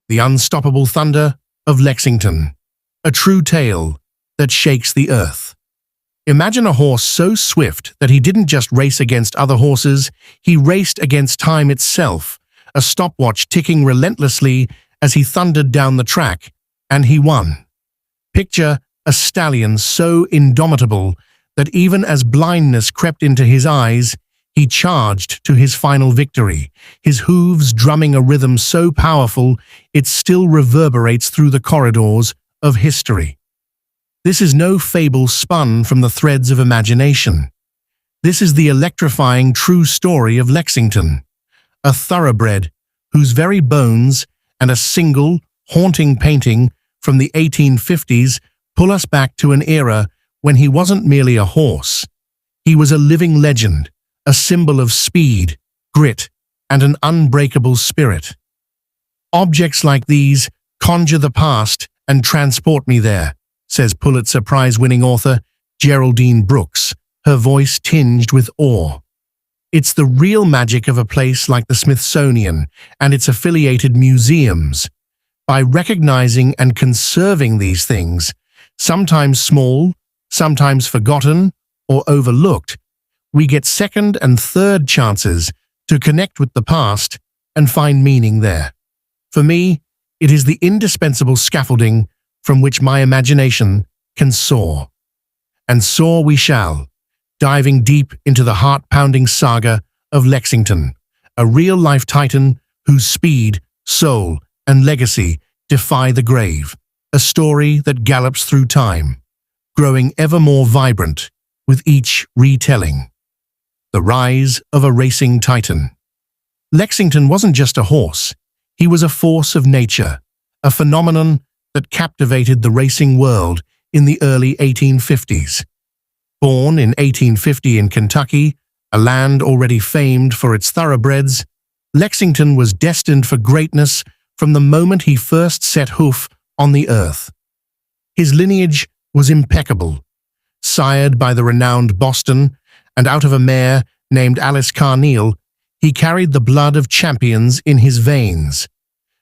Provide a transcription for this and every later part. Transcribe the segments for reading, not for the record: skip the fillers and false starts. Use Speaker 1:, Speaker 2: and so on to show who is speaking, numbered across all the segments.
Speaker 1: The unstoppable thunder of Lexington, a true tale that shakes the earth. Imagine a horse so swift that he didn't just race against other horses, he raced against time itself, a stopwatch ticking relentlessly as he thundered down the track, and he won. Picture a stallion so indomitable that even as blindness crept into his eyes, he charged to his final victory, his hooves drumming a rhythm so powerful it still reverberates through the corridors of history. This is no fable spun from the threads of imagination. This is the electrifying true story of Lexington, a thoroughbred whose very bones and a single, haunting painting from the 1850s pull us back to an era when he wasn't merely a horse. He was a living legend, a symbol of speed, grit, and an unbreakable spirit. Objects like these conjure the past and transport me there, says Pulitzer Prize-winning author Geraldine Brooks, her voice tinged with awe. It's the real magic of a place like the Smithsonian and its affiliated museums. By recognizing and conserving these things, sometimes small, sometimes forgotten or overlooked, we get second and third chances to connect with the past and find meaning there. For me, it is the indispensable scaffolding from which my imagination can soar. And soar we shall, diving deep into the heart-pounding saga of Lexington, a real-life titan whose speed, soul, and legacy defy the grave, a story that gallops through time, growing ever more vibrant with each retelling. The rise of a racing titan. Lexington wasn't just a horse, he was a force of nature, a phenomenon that captivated the racing world in the early 1850s. Born in 1850 in Kentucky, a land already famed for its thoroughbreds, Lexington was destined for greatness from the moment he first set hoof on the earth. His lineage was impeccable. Sired by the renowned Boston, and out of a mare named Alice Carneal, he carried the blood of champions in his veins.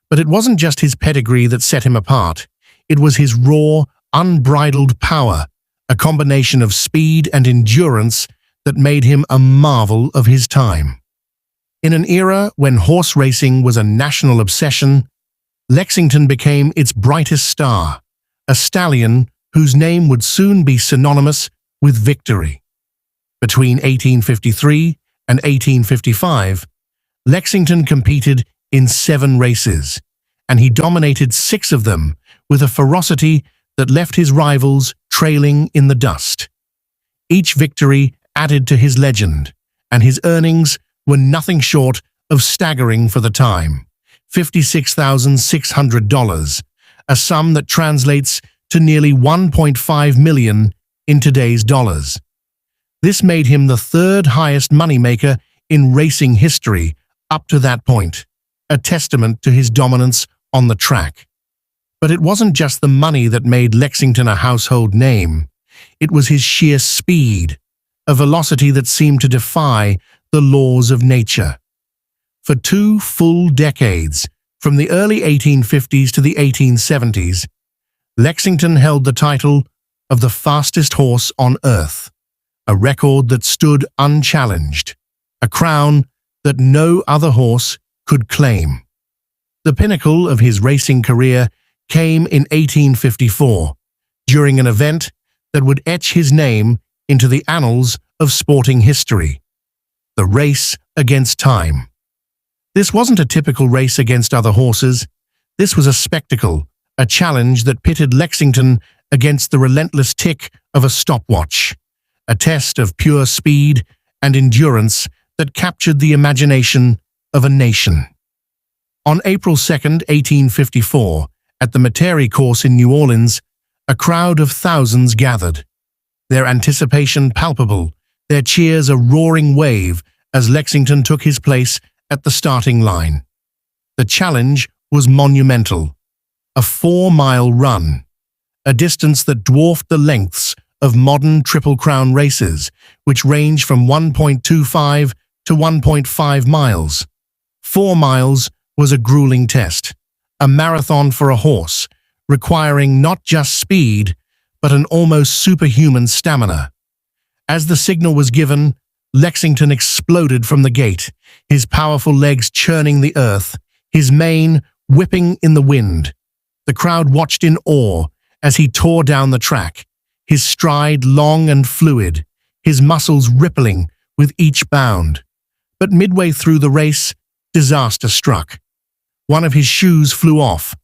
Speaker 1: But it wasn't just his pedigree that set him apart. It was his raw, unbridled power, a combination of speed and endurance that made him a marvel of his time. In an era when horse racing was a national obsession, Lexington became its brightest star, a stallion whose name would soon be synonymous with victory. Between 1853 and 1855, Lexington competed in 7 races, and he dominated 6 of them with a ferocity that left his rivals trailing in the dust. Each victory added to his legend, and his earnings were nothing short of staggering for the time, $56,600, a sum that translates to nearly $1.5 million in today's dollars. This made him the 3rd highest moneymaker in racing history up to that point, a testament to his dominance on the track. But it wasn't just the money that made Lexington a household name. It was his sheer speed, a velocity that seemed to defy the laws of nature. For 2 full decades, from the early 1850s to the 1870s, Lexington held the title of the fastest horse on earth, a record that stood unchallenged, a crown that no other horse could claim. The pinnacle of his racing career came in 1854, during an event that would etch his name into the annals of sporting history: the race against time. This wasn't a typical race against other horses. This was a spectacle, a challenge that pitted Lexington against the relentless tick of a stopwatch, a test of pure speed and endurance that captured the imagination of a nation. On April 2, 1854, at the Metairie course in New Orleans, a crowd of thousands gathered, their anticipation palpable, their cheers a roaring wave as Lexington took his place at the starting line. The challenge was monumental, a 4-mile run, a distance that dwarfed the lengths of modern Triple Crown races, which range from 1.25 to 1.5 miles. 4 miles was a grueling test, a marathon for a horse, requiring not just speed, but an almost superhuman stamina. As the signal was given, Lexington exploded from the gate, his powerful legs churning the earth, his mane whipping in the wind. The crowd watched in awe as he tore down the track, his stride long and fluid, his muscles rippling with each bound. But midway through the race, disaster struck. One of his shoes flew off,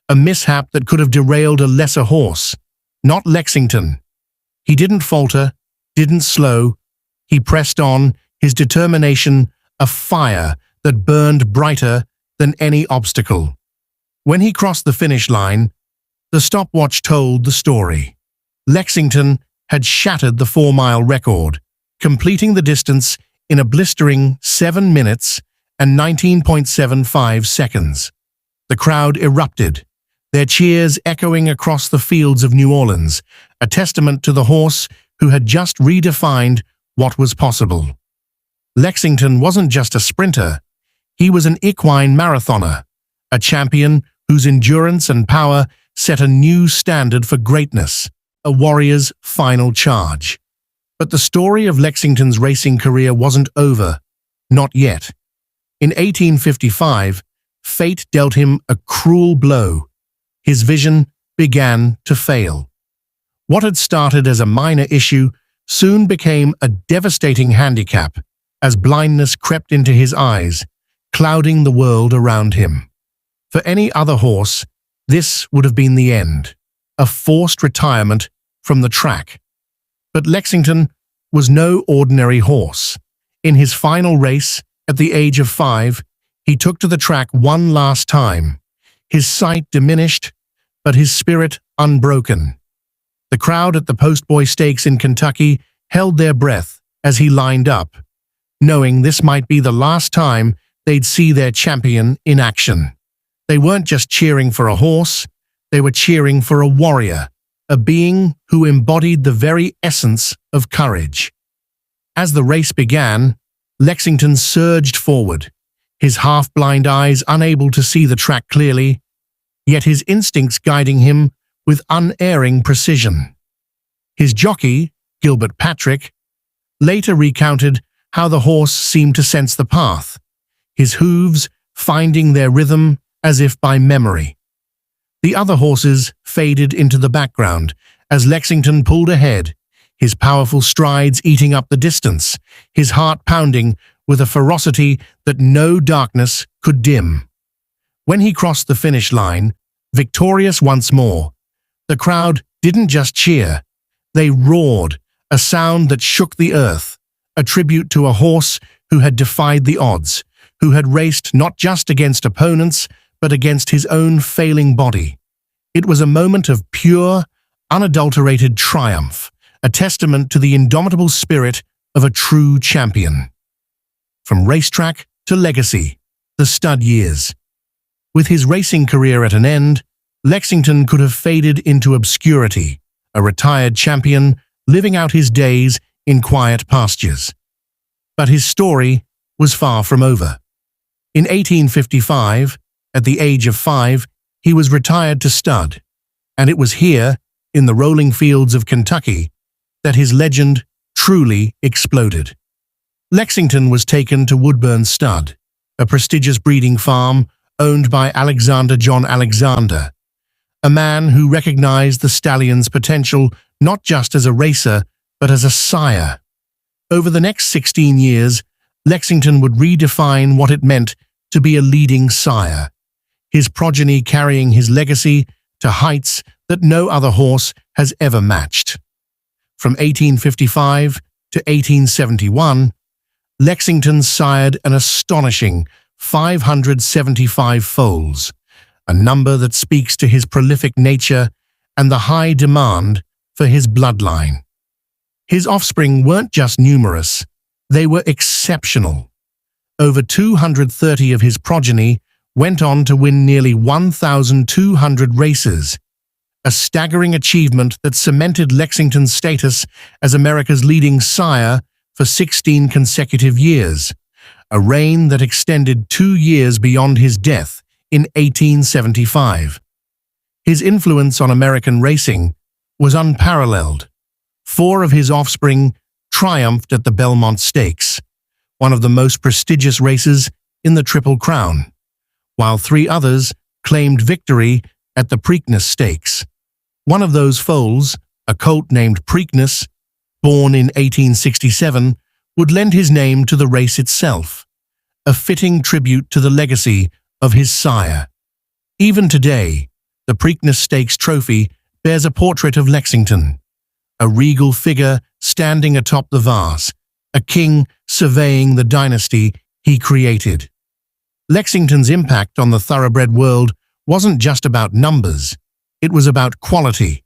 Speaker 1: a mishap that could have derailed a lesser horse. Not Lexington. He didn't falter, didn't slow. He pressed on, his determination a fire that burned brighter than any obstacle. When he crossed the finish line, the stopwatch told the story. Lexington had shattered the 4-mile record, completing the distance in a blistering 7 minutes and 19.75 seconds. The crowd erupted, their cheers echoing across the fields of New Orleans, a testament to the horse who had just redefined what was possible. Lexington wasn't just a sprinter, he was an equine marathoner, a champion whose endurance and power set a new standard for greatness, a warrior's final charge. But the story of Lexington's racing career wasn't over, not yet. In 1855, fate dealt him a cruel blow. His vision began to fail. What had started as a minor issue soon became a devastating handicap as blindness crept into his eyes, clouding the world around him. For any other horse, this would have been the end, a forced retirement from the track. But Lexington was no ordinary horse. In his final race, at the age of 5, he took to the track one last time, his sight diminished, but his spirit unbroken. The crowd at the Postboy Stakes in Kentucky held their breath as he lined up, knowing this might be the last time they'd see their champion in action. They weren't just cheering for a horse, they were cheering for a warrior, a being who embodied the very essence of courage. As the race began, Lexington surged forward, his half-blind eyes unable to see the track clearly, yet his instincts guiding him with unerring precision. His jockey, Gilbert Patrick, later recounted how the horse seemed to sense the path, his hooves finding their rhythm as if by memory. The other horses faded into the background as Lexington pulled ahead, his powerful strides eating up the distance, his heart pounding with a ferocity that no darkness could dim. When he crossed the finish line, victorious once more, the crowd didn't just cheer, they roared, a sound that shook the earth, a tribute to a horse who had defied the odds, who had raced not just against opponents, but against his own failing body. It was a moment of pure, unadulterated triumph, a testament to the indomitable spirit of a true champion. From racetrack to legacy, the stud years. With his racing career at an end, Lexington could have faded into obscurity, a retired champion living out his days in quiet pastures. But his story was far from over. In 1855, at the age of 5, he was retired to stud, and it was here, in the rolling fields of Kentucky, that his legend truly exploded. Lexington was taken to Woodburn Stud, a prestigious breeding farm owned by Alexander John Alexander, a man who recognized the stallion's potential not just as a racer, but as a sire. Over the next 16 years, Lexington would redefine what it meant to be a leading sire, his progeny carrying his legacy to heights that no other horse has ever matched. From 1855 to 1871, Lexington sired an astonishing 575 foals, a number that speaks to his prolific nature and the high demand for his bloodline. His offspring weren't just numerous, they were exceptional. Over 230 of his progeny went on to win nearly 1,200 races, a staggering achievement that cemented Lexington's status as America's leading sire for 16 consecutive years, a reign that extended 2 years beyond his death in 1875. His influence on American racing was unparalleled. 4 of his offspring triumphed at the Belmont Stakes, one of the most prestigious races in the Triple Crown, while 3 others claimed victory at the Preakness Stakes. One of those foals, a colt named Preakness, born in 1867, would lend his name to the race itself, a fitting tribute to the legacy of his sire. Even today, the Preakness Stakes trophy bears a portrait of Lexington, a regal figure standing atop the vase, a king surveying the dynasty he created. Lexington's impact on the thoroughbred world wasn't just about numbers, it was about quality.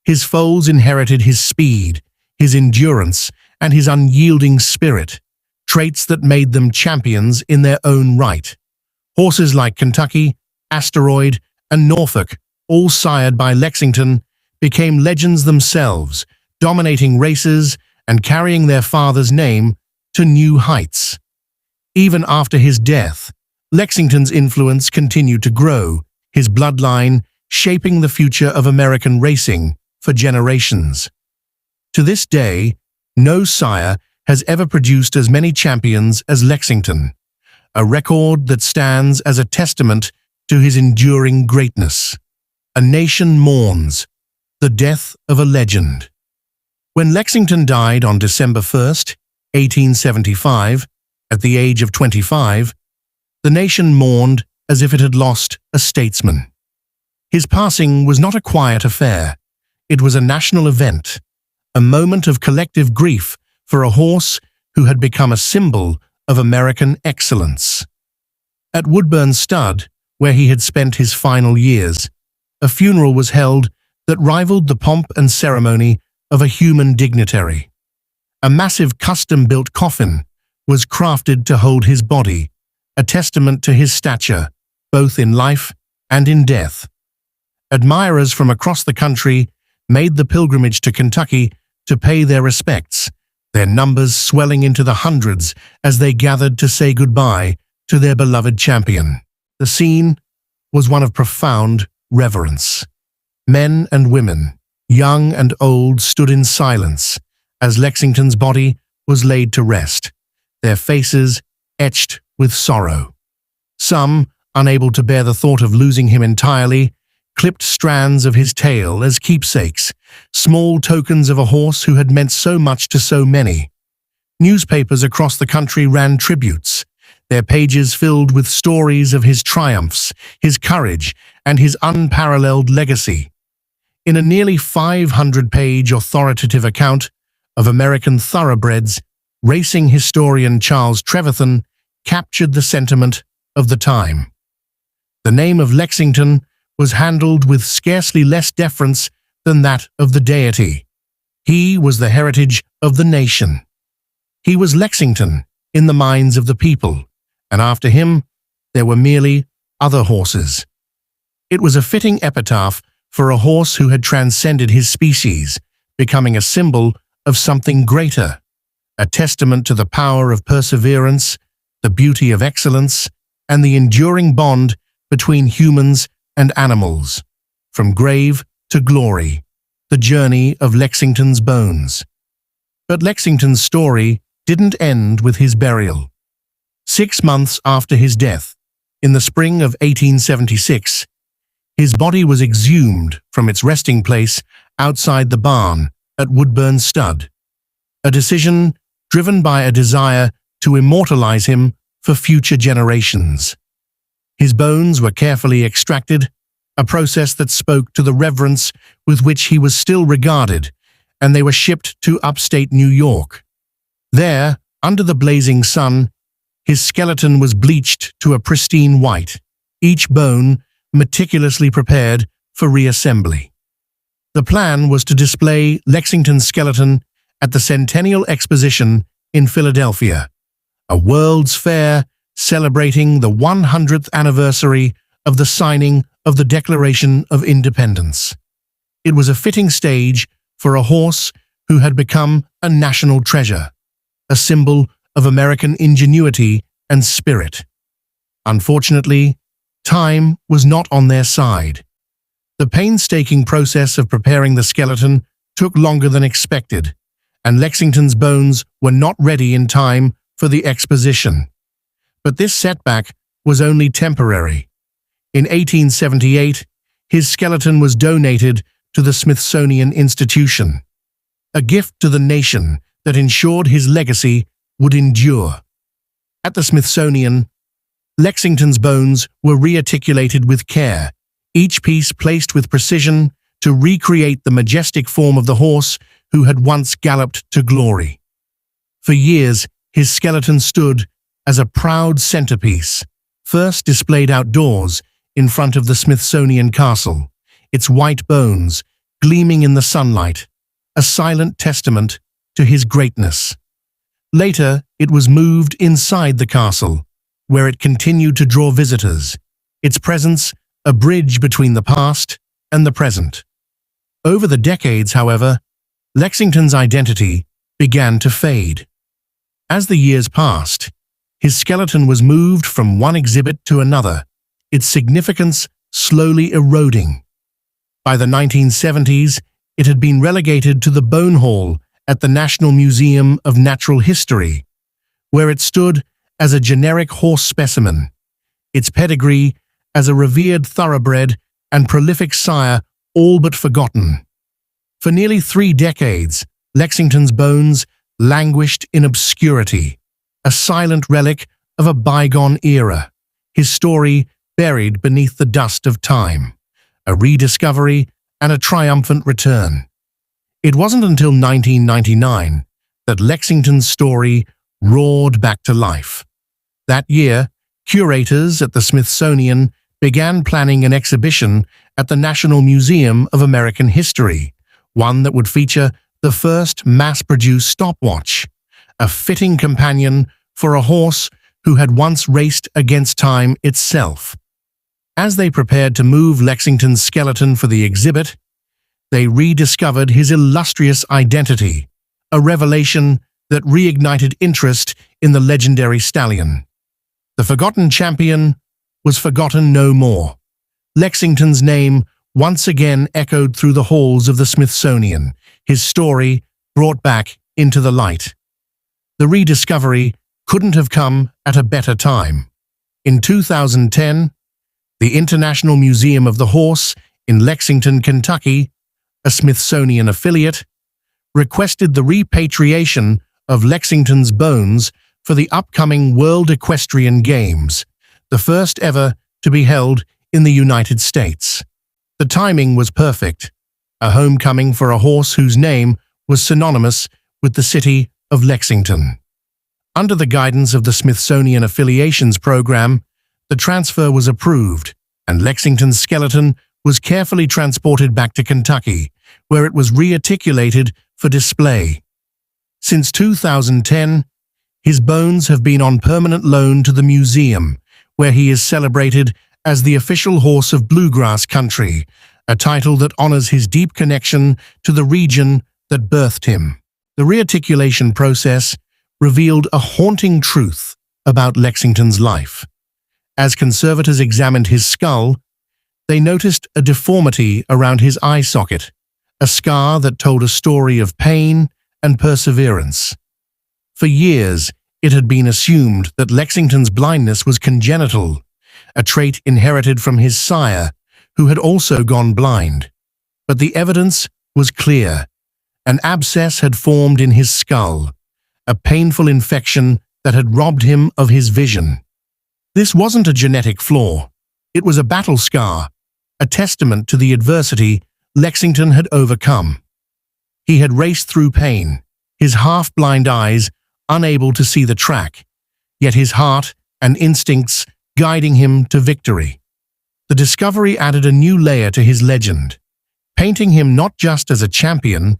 Speaker 1: His foals inherited his speed, his endurance, and his unyielding spirit, traits that made them champions in their own right. Horses like Kentucky, Asteroid, and Norfolk, all sired by Lexington, became legends themselves, dominating races and carrying their father's name to new heights. Even after his death, Lexington's influence continued to grow, his bloodline shaping the future of American racing for generations. To this day, no sire has ever produced as many champions as Lexington, a record that stands as a testament to his enduring greatness. A nation mourns the death of a legend. When Lexington died on December 1st, 1875, at the age of 25, the nation mourned as if it had lost a statesman. His passing was not a quiet affair. It was a national event, a moment of collective grief for a horse who had become a symbol of American excellence. At Woodburn Stud, where he had spent his final years, a funeral was held that rivaled the pomp and ceremony of a human dignitary. A massive custom-built coffin was crafted to hold his body, a testament to his stature, both in life and in death. Admirers from across the country made the pilgrimage to Kentucky to pay their respects, their numbers swelling into the hundreds as they gathered to say goodbye to their beloved champion. The scene was one of profound reverence. Men and women, young and old, stood in silence as Lexington's body was laid to rest, their faces etched with sorrow. Some, unable to bear the thought of losing him entirely, clipped strands of his tail as keepsakes, small tokens of a horse who had meant so much to so many. Newspapers across the country ran tributes, their pages filled with stories of his triumphs, his courage, and his unparalleled legacy. In a nearly 500-page authoritative account of American thoroughbreds, racing historian Charles Trevethan captured the sentiment of the time. The name of Lexington was handled with scarcely less deference than that of the deity. He was the heritage of the nation. He was Lexington in the minds of the people, and after him, there were merely other horses. It was a fitting epitaph for a horse who had transcended his species, becoming a symbol of something greater, a testament to the power of perseverance, the beauty of excellence, and the enduring bond between humans and animals. From grave to glory, the journey of Lexington's bones. But Lexington's story didn't end with his burial. 6 months after his death, in the spring of 1876, his body was exhumed from its resting place outside the barn at Woodburn Stud, a decision driven by a desire to immortalize him for future generations. His bones were carefully extracted, a process that spoke to the reverence with which he was still regarded, and they were shipped to upstate New York. There, under the blazing sun, his skeleton was bleached to a pristine white, each bone meticulously prepared for reassembly. The plan was to display Lexington's skeleton at the Centennial Exposition in Philadelphia, a World's Fair celebrating the 100th anniversary of the signing of the Declaration of Independence. It was a fitting stage for a horse who had become a national treasure, a symbol of American ingenuity and spirit. Unfortunately, time was not on their side. The painstaking process of preparing the skeleton took longer than expected, and Lexington's bones were not ready in time for the exposition. But this setback was only temporary. In 1878, his skeleton was donated to the Smithsonian Institution, a gift to the nation that ensured his legacy would endure. At the Smithsonian, Lexington's bones were rearticulated with care, each piece placed with precision to recreate the majestic form of the horse who had once galloped to glory. For years, his skeleton stood as a proud centerpiece, first displayed outdoors in front of the Smithsonian Castle, its white bones gleaming in the sunlight, a silent testament to his greatness. Later, it was moved inside the castle, where it continued to draw visitors, its presence a bridge between the past and the present. Over the decades, however, Lexington's identity began to fade. As the years passed, his skeleton was moved from one exhibit to another, its significance slowly eroding. By the 1970s, it had been relegated to the Bone Hall at the National Museum of Natural History, where it stood as a generic horse specimen, its pedigree as a revered thoroughbred and prolific sire all but forgotten. For nearly 3 decades, Lexington's bones languished in obscurity, a silent relic of a bygone era, his story buried beneath the dust of time, a rediscovery and a triumphant return. It wasn't until 1999 that Lexington's story roared back to life. That year, curators at the Smithsonian began planning an exhibition at the National Museum of American History, one that would feature the first mass-produced stopwatch, a fitting companion for a horse who had once raced against time itself. As they prepared to move Lexington's skeleton for the exhibit, they rediscovered his illustrious identity, a revelation that reignited interest in the legendary stallion. The forgotten champion was forgotten no more. Lexington's name once again echoed through the halls of the Smithsonian, his story brought back into the light. The rediscovery couldn't have come at a better time. In 2010, the International Museum of the Horse in Lexington, Kentucky, a Smithsonian affiliate, requested the repatriation of Lexington's bones for the upcoming World Equestrian Games, the first ever to be held in the United States. The timing was perfect, a homecoming for a horse whose name was synonymous with the city of Lexington. Under the guidance of the Smithsonian Affiliations Program, the transfer was approved, and Lexington's skeleton was carefully transported back to Kentucky, where it was rearticulated for display. Since 2010, his bones have been on permanent loan to the museum, where he is celebrated as the official horse of bluegrass country, a title that honors his deep connection to the region that birthed him. The rearticulation process revealed a haunting truth about Lexington's life. As conservators examined his skull, they noticed a deformity around his eye socket, a scar that told a story of pain and perseverance. For years, it had been assumed that Lexington's blindness was congenital, a trait inherited from his sire, who had also gone blind. But the evidence was clear. An abscess had formed in his skull, a painful infection that had robbed him of his vision. This wasn't a genetic flaw. It was a battle scar, a testament to the adversity Lexington had overcome. He had raced through pain, his half-blind eyes unable to see the track, yet his heart and instincts guiding him to victory. The discovery added a new layer to his legend, painting him not just as a champion,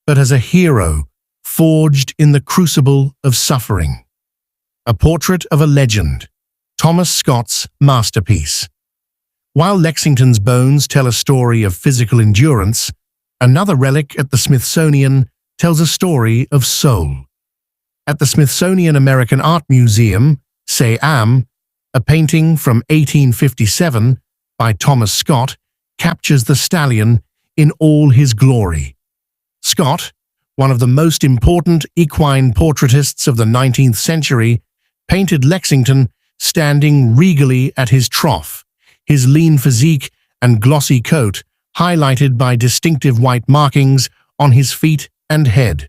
Speaker 1: but as a hero forged in the crucible of suffering. A portrait of a legend, Thomas Scott's masterpiece. While Lexington's bones tell a story of physical endurance, another relic at the Smithsonian tells a story of soul. At the Smithsonian American Art Museum, SAM, A painting from 1857 by Thomas Scott captures the stallion in all his glory. Scott, one of the most important equine portraitists of the 19th century, painted Lexington standing regally at his trough, his lean physique and glossy coat highlighted by distinctive white markings on his feet and head.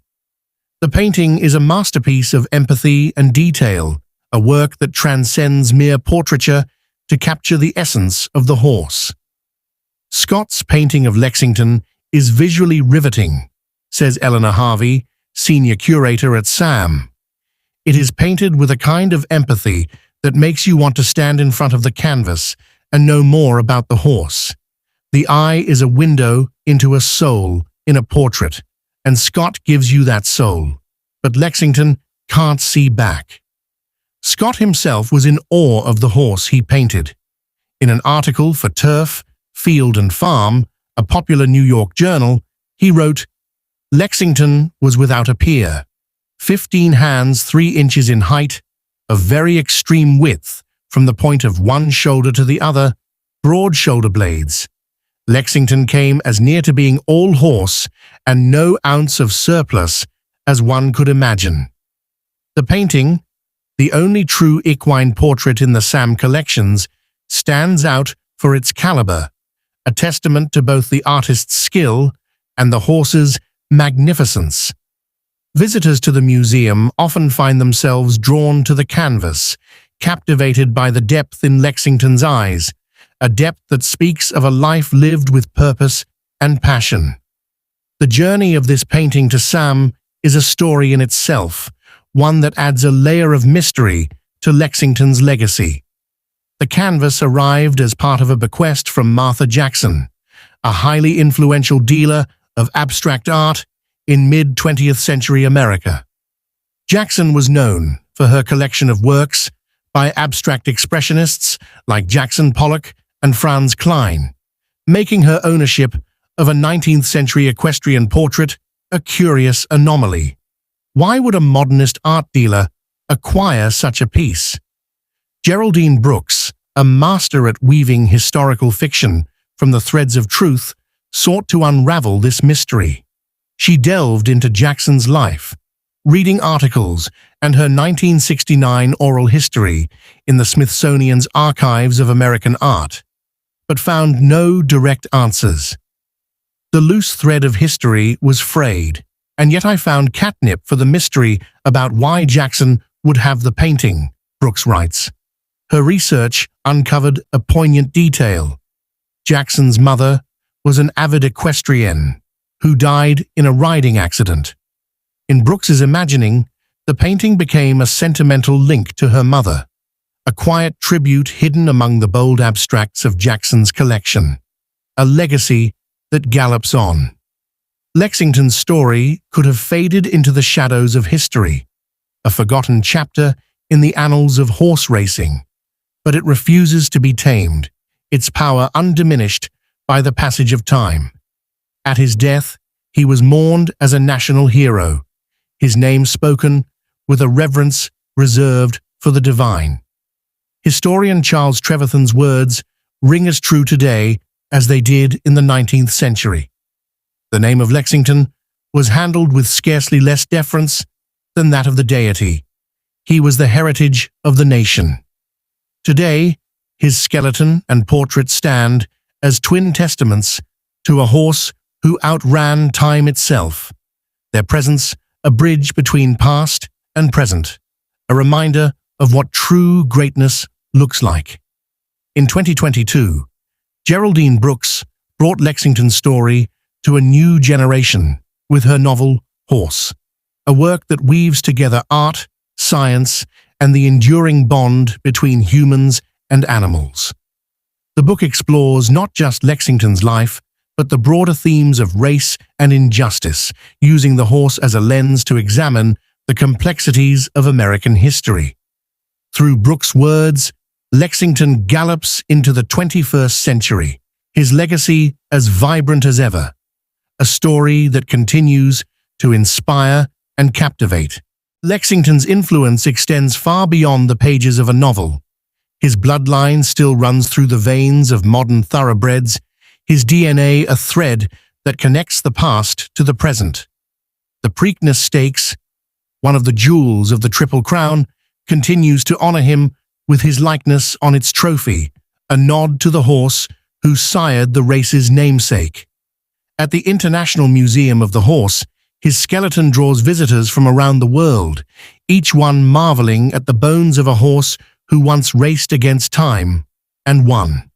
Speaker 1: The painting is a masterpiece of empathy and detail, a work that transcends mere portraiture to capture the essence of the horse. Scott's painting of Lexington is visually riveting, says Eleanor Harvey, senior curator at SAM. It is painted with a kind of empathy that makes you want to stand in front of the canvas and know more about the horse. The eye is a window into a soul in a portrait, and Scott gives you that soul. But Lexington can't see back. Scott himself was in awe of the horse he painted. In an article for Turf, Field and Farm, a popular New York journal, he wrote, "Lexington was without a peer. 15 hands 3 inches in height, of very extreme width from the point of one shoulder to the other, broad shoulder blades. Lexington came as near to being all horse and no ounce of surplus as one could imagine." The painting, the only true equine portrait in the SAM collections, stands out for its caliber, a testament to both the artist's skill and the horse's magnificence. Visitors to the museum often find themselves drawn to the canvas, captivated by the depth in Lexington's eyes, a depth that speaks of a life lived with purpose and passion. The journey of this painting to SAM is a story in itself, one that adds a layer of mystery to Lexington's legacy. The canvas arrived as part of a bequest from Martha Jackson, a highly influential dealer of abstract art in mid-20th century America. Jackson was known for her collection of works by abstract expressionists like Jackson Pollock and Franz Kline, making her ownership of a 19th century equestrian portrait a curious anomaly. Why would a modernist art dealer acquire such a piece? Geraldine Brooks, a master at weaving historical fiction from the threads of truth, sought to unravel this mystery. She delved into Jackson's life, reading articles and her 1969 oral history in the Smithsonian's Archives of American Art, but found no direct answers. The loose thread of history was frayed, and yet I found catnip for the mystery about why Jackson would have the painting, Brooks writes. Her research uncovered a poignant detail. Jackson's mother was an avid equestrienne who died in a riding accident. In Brooks's imagining, the painting became a sentimental link to her mother, a quiet tribute hidden among the bold abstracts of Jackson's collection, a legacy that gallops on. Lexington's story could have faded into the shadows of history, a forgotten chapter in the annals of horse racing, but it refuses to be tamed, its power undiminished by the passage of time. At his death, he was mourned as a national hero, his name spoken with a reverence reserved for the divine. Historian Charles Trevethan's words ring as true today as they did in the 19th century. The name of Lexington was handled with scarcely less deference than that of the deity. He was the heritage of the nation. Today, his skeleton and portrait stand as twin testaments to a horse who outran time itself, their presence a bridge between past and present, a reminder of what true greatness looks like. In 2022, Geraldine Brooks brought Lexington's story to a new generation with her novel Horse, a work that weaves together art, science, and the enduring bond between humans and animals. The book explores not just Lexington's life, but the broader themes of race and injustice, using the horse as a lens to examine the complexities of American history. Through Brooks' words, Lexington gallops into the 21st century, his legacy as vibrant as ever, a story that continues to inspire and captivate. Lexington's influence extends far beyond the pages of a novel. His bloodline still runs through the veins of modern thoroughbreds, his DNA a thread that connects the past to the present. The Preakness Stakes, one of the jewels of the Triple Crown, continues to honor him with his likeness on its trophy, a nod to the horse who sired the race's namesake. At the International Museum of the Horse, his skeleton draws visitors from around the world, each one marveling at the bones of a horse who once raced against time and won.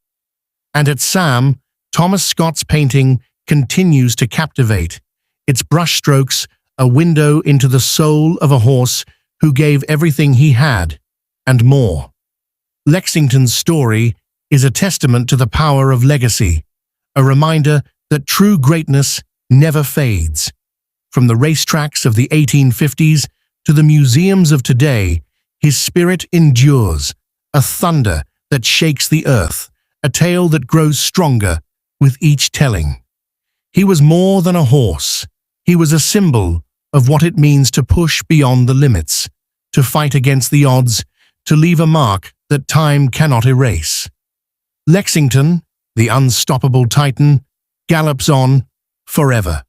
Speaker 1: And at Sam, Thomas Scott's painting continues to captivate, its brushstrokes a window into the soul of a horse who gave everything he had, and more. Lexington's story is a testament to the power of legacy, a reminder that true greatness never fades. From the racetracks of the 1850s to the museums of today, his spirit endures, a thunder that shakes the earth, a tale that grows stronger with each telling. He was more than a horse. He was a symbol of what it means to push beyond the limits, to fight against the odds, to leave a mark that time cannot erase. Lexington, the unstoppable titan, gallops on forever.